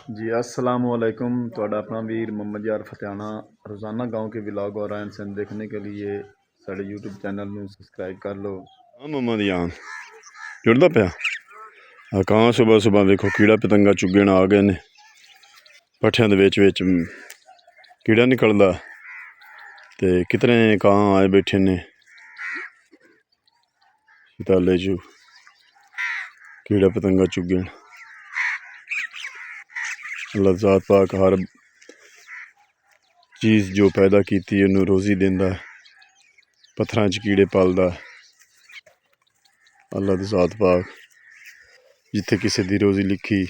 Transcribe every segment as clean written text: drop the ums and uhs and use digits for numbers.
जी अस्सलाम वालेकुम। ਤੁਹਾਡਾ अपना वीर मोहम्मद यार फतेहाना रोज़ाना गांव के व्लॉग और रहन सहन देखने के लिए साढ़े यूट्यूब चैनल ਨੂੰ सब्सक्राइब कर लो। हाँ मोहम्मद यान जुड़दा पिया ਕਾਂ ਸੁਬਾ ਸੁਬਾ ਵੇਖੋ ਕੀੜਾ ਪਤੰਗਾ ਚੁੱਗਣ ਆ ਗਏ ਨੇ। ਪੱਠਿਆਂ ਦੇ ਵਿੱਚ ਕੀੜਾ ਨਿਕਲਦਾ ਤੇ ਕਿਤਨੇ ਕਾਂ ਆਏ ਬੈਠੇ ਨੇ ਸ਼ਤਾਲੇ 'ਚ ਕੀੜਾ ਪਤੰਗਾ ਚੁੱਗਣ। अल्लाह ज़ात पाक हर चीज़ जो पैदा की उन्होंने रोज़ी देंदा, पत्थरां च कीड़े पालदा। अल्लाह दी ज़ात पाक जिथे किसी दी रोज़ी लिखी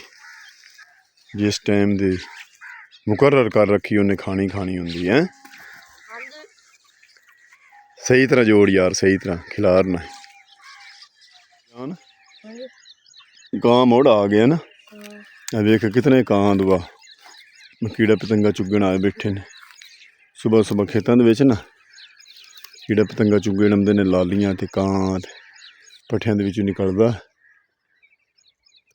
जिस टाइम दी मुकर्रर कर रखी उन्हें खानी होंदी है। सही तरह जोड़ यार, सही तरह खिलार ना। गां मोड़ आ गया ना, वेख कितने ਕਾਂ दुआ कीड़ा पतंगा चुगण आए बैठे ने। सुबह सुबह खेतों के ना कीड़ा पतंगा चुगण आते ने। लालियां ते ਕਾਂ पट्ठियां दे विचों निकलदा।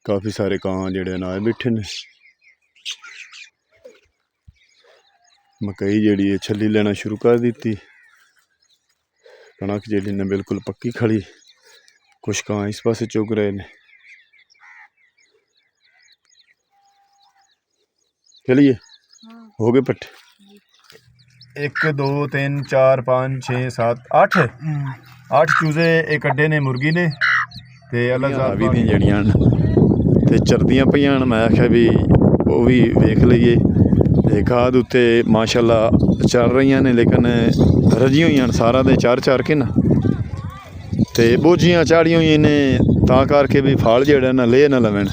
काफ़ी सारे ਕਾਂ जिहड़े आए बैठे ने। मकई जिहड़ी है छली लेना शुरू कर दी। कणक जिहड़ी ने बिल्कुल पक्की खड़ी। कुछ ਕਾਂ इस पासे चुग रहे ने। चलिए हो गए पट्ठे 1 2 3 4 5 6 7 8 चूजे एक अड्डे ने मुर्गी ने ते अलग भी दी जड़ियां ते चरदियां पईयां। मैं आख्या भी वो भी वेख लईए। ते खाद उत्ते माशाअल्लाह चल रही ने लेकिन रजी हुई सारा दे चार के ना ते बोझियां चाड़ी हुई ने तां करके भी फल जेड़ा ना ले ना लवण।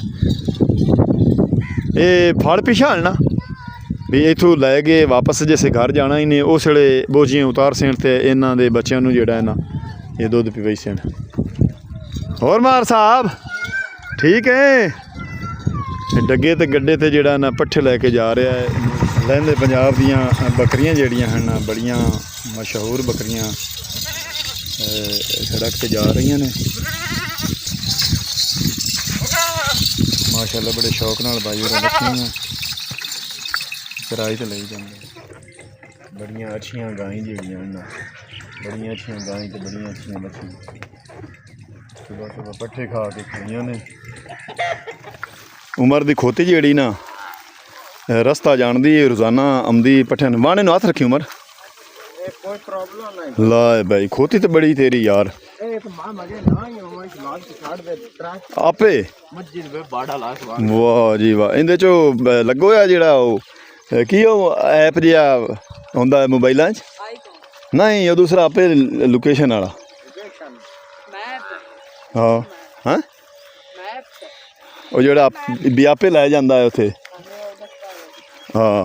ये फल पिछाड़ना भी इतों लै गए वापस जैसे घर जाना ही ने उस वे बोझियां उतार सेन ते इन्हां दे बच्चों नूं जेड़ा है ना ये दुध पिवई सेन। होर मार साहब ठीक है। डगे ते गड्डे ते जेड़ा ना पट्ठे लैके जा रहा है। लहंदे पंजाब दियां बकरियां जेड़ियां हैं ना बड़ियां मशहूर बकरियां सड़क ते जा रही ने माशाअल्लाह। बड़े शौक नाल भाई होर रखियां किराए ते ले जाते। बड़ियां अच्छियां गायें जेड़ियां ना बड़ियां अच्छियां गायें ते बड़ियां अच्छियां बकरियां सुबह सुबह पट्ठे खा के खाइयां ने। उमर दी खोती जेड़ी ना रस्ता जानदी रोज़ाना आमदी पट्ठे वाहने नूं हथ रखी उमर कोई प्रॉब्लम नहीं ला भाई। खोती तो बड़ी तेरी यार आपे वाह जी वाह। इंदे चो लगो आ जेड़ा की ऐप जिहा आउंदा मोबाइलां च नहीं वो दूसरा आपे लोकेशन वाला हाँ हाँ वो जेड़ा भी आपे लै जांदा है उत्थे हाँ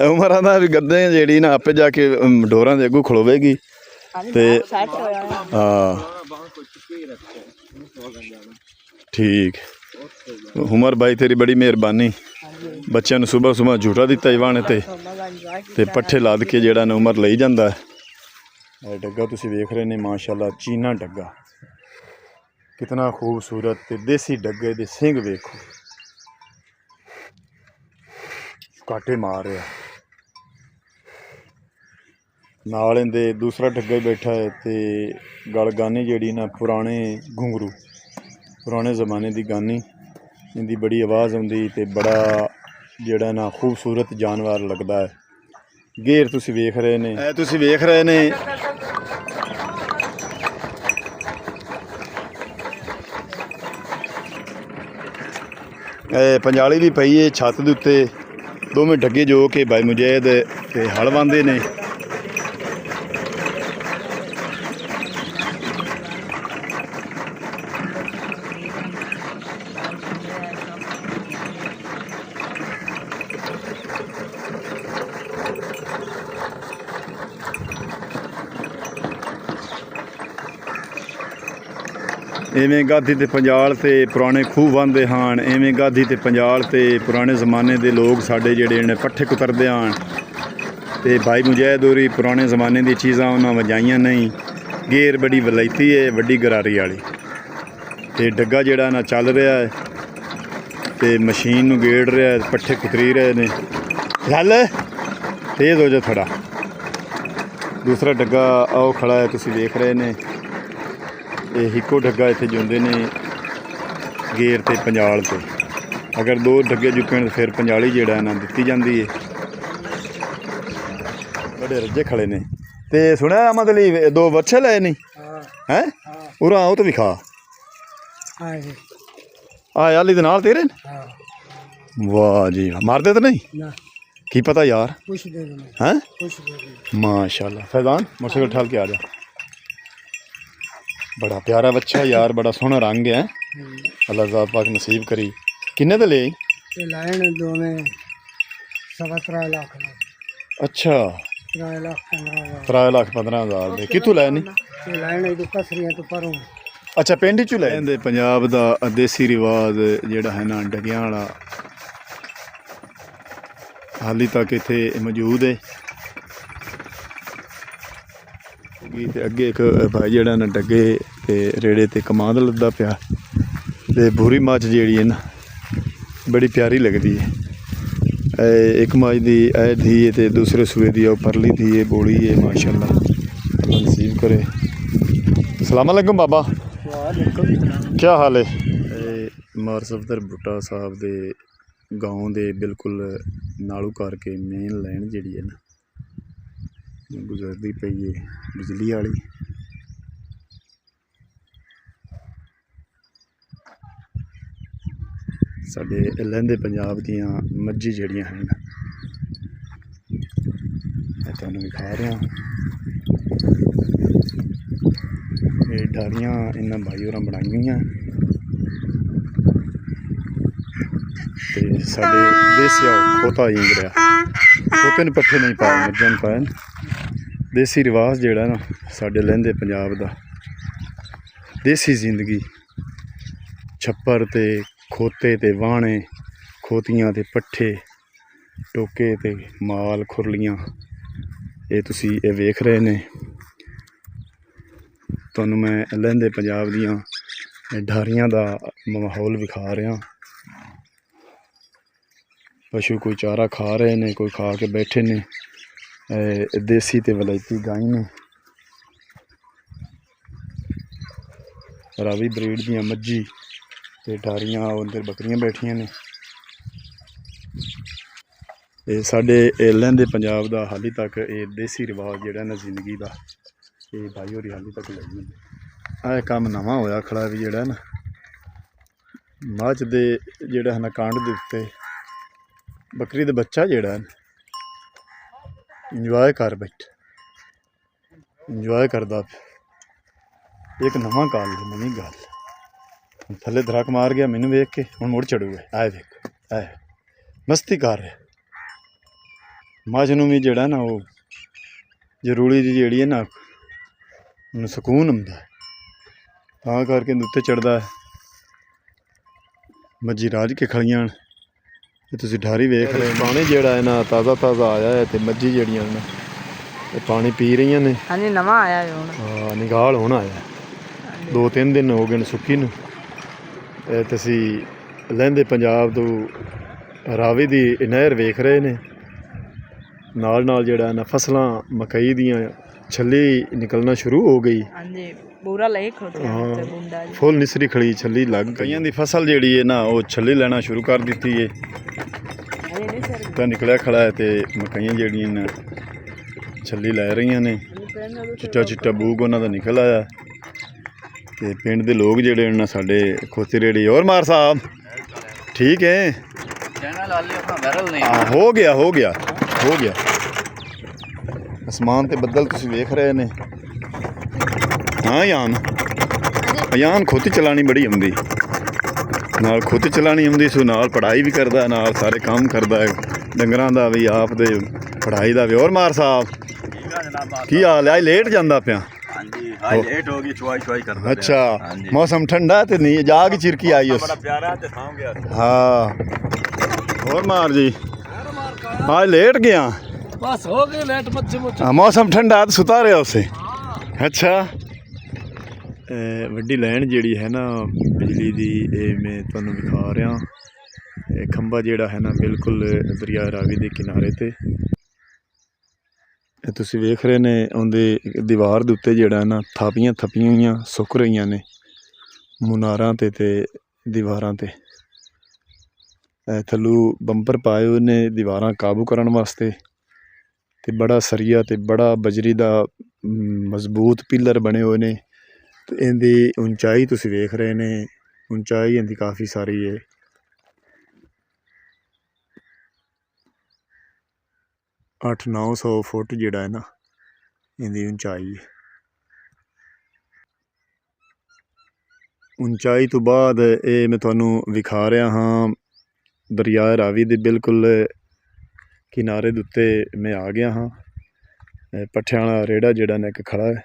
उमर आंदा भी गद्दे जेड़ी ना आपे जाके डोरां दे अगों खलोवेगी ते हाँ ठीक। उमर भाई तेरी बड़ी मेहरबानी। बच्चों ने सुबह सुबह झूठा दिता वाहने ते पट्ठे लाद के जेड़ा ना उमर लई जांदा है। डग्गा तुसीं वेख रहे ने माशाअल्लाह चीना डग्गा कितना खूबसूरत ते देसी डग्गे दे सिंग वेखो काटे मार रहा नाल इंदे दूसरा डग्गा ही बैठा है ते गल गानी जेड़ी ना पुराने घुंगरू पुराने ज़माने दी गानी इंदी बड़ी आवाज़ आउंदी ते बड़ा जेड़ा ना खूबसूरत जानवर लगदा है। घेर तुसीं वेख रहे ने तुसीं वेख रहे ने पंजाली भी पई है छत दे उत्ते दोवें डग्गे जो कि भाई मुजैद ते हल वांदे ने। इवें गाधी ते पंजाल ते पुराने खूह वांदे हान। इवें गाधी ते पंजाल ते पुराने ज़माने दे लोग साडे जेड़े ने पट्ठे कुतरदे हान ते भाई मुजैद होरी पुराने ज़माने दी चीज़ां उन्हां वजाइयां नहीं ਗੇਰ ਬੜੀ ਵਲੈਤੀ ਹੈ, ਵੱਡੀ ਗਰਾਰੀ ਵਾਲੀ। ਤੇ ਡੱਗਾ ਜਿਹੜਾ ਨਾ ਚੱਲ ਰਿਹਾ ਹੈ ਤੇ ਮਸ਼ੀਨ ਨੂੰ ਗੇੜ ਰਿਹਾ ਹੈ, ਪੱਠੇ ਕੁਤਰੀ ਰਹੇ ਨੇ। ਚੱਲ ਤੇਜ਼ ਹੋ ਜਾ ਥੋੜਾ। ਦੂਸਰਾ ਡੱਗਾ ਆਓ ਖੜਾ ਹੈ, ਤੁਸੀਂ ਵੇਖ ਰਹੇ ਨੇ। ਇਹ ਇੱਕੋ ਡੱਗਾ ਇੱਥੇ ਜੁੰਦੇ ਨੇ ਗੇਰ ਤੇ ਪੰਜਾਲ ਤੇ। ਅਗਰ ਦੋ ਡੱਗੇ ਚੁੱਕਣ ਫਿਰ ਪੰਜਾਲੀ ਜਿਹੜਾ ਨਾ ਦਿੱਤੀ ਜਾਂਦੀ ਹੈ। ਬੜੇ ਰੱਜੇ ਖੜੇ ਨੇ। ਤੇ ਸੁਣਿਆ ਮਤਲਬ ਦੋ ਵੱਛੇ ਲਏ ਨਹੀਂ ਹੈ ਉਰਾ ਆਓ ਤਾਂ ਵਿਖਾ ਆ ਯਾਲੀ ਦੇ ਨਾਲ ਤੇਰੇ ਨੇ। ਵਾਹ ਜੀ ਮਾਰਦੇ ਤਾਂ ਨਹੀਂ ਕੀ ਪਤਾ ਯਾਰ ਹੈ माशाल्लाह। फैजान मोटरसाइकिल उठा के आ जा। बड़ा प्यारा बच्चा यार, बड़ा सोहना रंग है। अल्लाह ज़ात पाक नसीब करी। किन्ने दे ले लाइन दो में 3.5 लाख। अच्छा 3 लाख 15,000 दे कितों लाए नहीं लाइन इधर कसरियां तो परों। अच्छा पिंड चू लाए। पंजाब दा देसी रिवाज जेड़ा है ना डगियां वाला हाली तक इत्थे मौजूद है। ते अगे एक भाई जेड़ा ना डगे ते रेड़े ते कमाद लद्दा पिया। ते भूरी मच जेड़ी है ना बड़ी प्यारी लगदी है। एक मच दी ए धी है ते दूसरे सूए दी परली धी है बोली है। माशाल्लाह अल्लाह नसीब करे। अस्सलाम वालेकुम बाबा, क्या हाल है। मार सफदर भुट्टा साहब दे गाँव दे बिल्कुल नालू करके मेन लाइन जिहड़ी है ना गुजरती पई है बिजली वाली। साडे लहंदे पंजाब दियां मੱਝੀ ਜਿਹੜੀਆਂ हैं मैं तुहानूं विखा रहा। ये डारियां इन्हां भाई होरां बनाई हुईयां ते साडे देसी खोता इंग रहा। खोते ने पट्ठे नहीं पाए, मर्जां ने पाए। देसी रिवाज जेड़ा ना साडे लहंदे पंजाब दा देसी जिंदगी छप्पर ते खोते ते वाहने खोतियां ते पट्ठे टोके ते माल खुरलियां ये तुसी ये वेख रहे ने। तुहानूं मैं लहंदे पंजाब दियां ढारियां दा माहौल विखा रहा। पशु कोई चारा खा रहे ने, कोई खा के बैठे ने। देसी ते वलैती गाय ने, रावी ब्रीड दियां मੱਝੀ ते ढारियां अंदर बकरियां बैठियां ने। ये साडे लहंदे पंजाब दा हाली तक ये देसी रिवाज जेड़ा ना जिंदगी दा ये भाई होरी हाली तक लगी होंदे। आ काम नवां होया खड़ा भी जेड़ा ना मੱਝ दे जेड़ा है ना कांड दे उत्ते बकरी दे बच्चा जेड़ा इंजॉय कर बैठ इंजॉय करदा। एक नवां काल नवीं गल थले धड़क मार गया मैनू वेख के हुण मुड़ चढ़ूगा। आए देख आए मस्ती कर रहा। मੱਝ नूं भी जेड़ा ना वो जरूरी जी जेड़ी है ना उन्हें सुकून आउंदा तां करके उत्ते चढ़दा है। मੱਝੀ राज के खड़ियां ये तुसी ढारी वेख रहे। पानी जेड़ा है ना ताज़ा ताज़ा आया है ते मੱਝੀ जेड़ियां ने पानी पी रही ने। हाँ जी नवा आया है हुण। हाँ निगाल होना आया 2-3 दिन हो गए सुक्की नूं। तुसी लहंदे पंजाब तो रावी दी नहर वेख रहे ने। नाल नाल जेड़ा ना फसलां मकई दियां छली निकलना शुरू हो गई। हाँ जी पूरा लई खोते हाँ बुंडा जी फुल निसरी खड़ी छली लग कईयां दी फसल जेड़ी है ना वो छली लेना शुरू कर दी है। अरे नहीं सर तो निकलिया खड़ा है तो मकइयां जेड़ियां ने छली लै रही ने। चिट्टा चिट्टा बूग उन्हां दा निकल आया ते पिंड दे लोग जेड़े ना साडे खोती रेड़ी। और मार साहब ठीक है हो गया आसमान ते बदल तुसीं वेख रहे ने। हाँ यान खोती चलानी बड़ी आउंदी नाल खोती चलानी आउंदी सो नाल पढ़ाई भी करदा नाल सारे काम करदा है डंगरां दा भी आप दे पढ़ाई दा भी। और मार साहब की हाल है लेट जांदा पिया। लेट हो गई छुआई करदा। अच्छा मौसम ठंडा ते नहीं जाग चिरकी आई उस बड़ा प्यारा ते थां गया। हाँ और मार जी आज लेट गया बस हो गए लेट मच्छी मौसम ठंडा तो सुता रहे उसे। अच्छा ਵੱਡੀ ਲਾਈਨ ਜਿਹੜੀ ਹੈ ਨਾ ਬਿਜਲੀ ਦੀ, ਇਹ ਮੈਂ ਤੁਹਾਨੂੰ ਵਿਖਾ ਰਿਹਾ। ਇਹ ਖੰਭਾ ਜਿਹੜਾ ਹੈ ਨਾ ਬਿਲਕੁਲ ਦਰਿਆ ਰਾਵੀ ਦੇ ਕਿਨਾਰੇ ਤੇ ਇਹ ਤੁਸੀਂ ਵੇਖ ਰਹੇ ਨੇ। ਉਹਦੇ ਦੀਵਾਰ ਦੇ ਉੱਤੇ ਜਿਹੜਾ ਨਾ ਥਾਪੀਆਂ ਥੱਪੀਆਂ ਹੋਈਆਂ ਸੁੱਕ ਰਹੀਆਂ ਨੇ ਮੁਨਾਰਾਂ ਤੇ ਦੀਵਾਰਾਂ ਤੇ। ਥੱਲੋਂ ਬੰਪਰ ਪਾਏ ਹੋਏ ਨੇ ਦੀਵਾਰਾਂ ਕਾਬੂ ਕਰਨ ਵਾਸਤੇ, ਤੇ ਬੜਾ ਸਰੀਆ ਤੇ ਬੜਾ ਬਜਰੀ ਦਾ ਮਜ਼ਬੂਤ ਪਿੱਲਰ ਬਣੇ ਹੋਏ ਨੇ। ਤੇ ਇਹਦੀ ਉਚਾਈ ਤੁਸੀਂ ਵੇਖ ਰਹੇ ਨੇ, ਉਚਾਈ ਇਹਦੀ ਕਾਫੀ ਸਾਰੀ ਹੈ। 800-900 ਫੁੱਟ ਜਿਹੜਾ ਹੈ ਨਾ ਇਹਦੀ ਉਚਾਈ ਹੈ। ਉਚਾਈ ਤੋਂ ਬਾਅਦ ਇਹ ਮੈਂ ਤੁਹਾਨੂੰ ਵਿਖਾ ਰਿਹਾ ਹਾਂ ਦਰਿਆ ਰਾਵੀ ਦੇ ਬਿਲਕੁਲ ਕਿਨਾਰੇ ਦੇ ਉੱਤੇ ਮੈਂ ਆ ਗਿਆ ਹਾਂ। ਪੱਠਿਆਂ ਵਾਲਾ ਰੇੜਾ ਜਿਹੜਾ ਨਾ ਇੱਕ ਖੜਾ ਹੈ,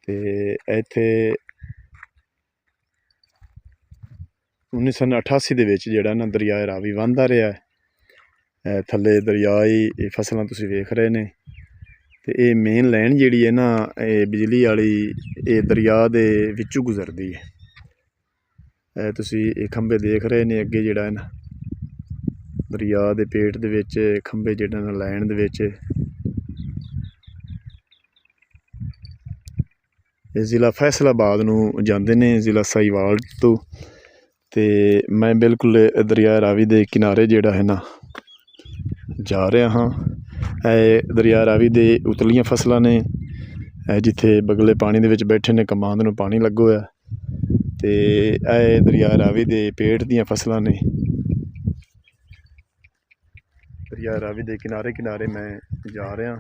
ਤੇ ਇੱਥੇ 1988 ਦੇ ਵਿੱਚ ਜਿਹੜਾ ਨਾ ਦਰਿਆ ਰਾਵੀ ਵਹਿੰਦਾ ਰਿਹਾ ਹੈ। ਥੱਲੇ ਦਰਿਆਈ ਫਸਲਾਂ ਤੁਸੀਂ ਵੇਖ ਰਹੇ ਨੇ, ਤੇ ਇਹ ਮੇਨ ਲਾਈਨ ਜਿਹੜੀ ਹੈ ਨਾ ਇਹ ਬਿਜਲੀ ਵਾਲੀ, ਇਹ ਦਰਿਆ ਦੇ ਵਿੱਚੋਂ ਗੁਜ਼ਰਦੀ ਹੈ। ਤੁਸੀਂ ਇਹ ਖੰਭੇ ਦੇਖ ਰਹੇ ਨੇ ਅੱਗੇ ਜਿਹੜਾ ਹੈ ਨਾ ਦਰਿਆ ਦੇ ਪੇਟ ਦੇ ਵਿੱਚ ਖੰਭੇ ਜਿਹੜੇ ਨਾ ਲਾਈਨ ਦੇ ਵਿੱਚ। ਇਹ ਜ਼ਿਲ੍ਹਾ ਫੈਸਲਾਬਾਦ ਨੂੰ ਜਾਂਦੇ ਨੇ, ਜ਼ਿਲ੍ਹਾ ਸਾਹੀਵਾਲ ਤੋਂ। ਤੇ ਮੈਂ ਬਿਲਕੁਲ ਦਰਿਆ ਰਾਵੀ ਦੇ ਕਿਨਾਰੇ ਜਿਹੜਾ ਹੈ ਨਾ ਜਾ ਰਿਹਾ ਹਾਂ। ਇਹ ਦਰਿਆ ਰਾਵੀ ਦੇ ਉਤਲੀਆਂ ਫਸਲਾਂ ਨੇ, ਜਿੱਥੇ ਬਗਲੇ ਪਾਣੀ ਦੇ ਵਿੱਚ ਬੈਠੇ ਨੇ, ਕਮਾਂਦ ਨੂੰ ਪਾਣੀ ਲੱਗਾ ਹੋਇਆ। ਤੇ ਇਹ ਦਰਿਆ ਰਾਵੀ ਦੇ ਪੇਟ ਦੀਆਂ ਫਸਲਾਂ ਨੇ। ਦਰਿਆ ਰਾਵੀ ਦੇ ਕਿਨਾਰੇ ਕਿਨਾਰੇ ਮੈਂ ਜਾ ਰਿਹਾ।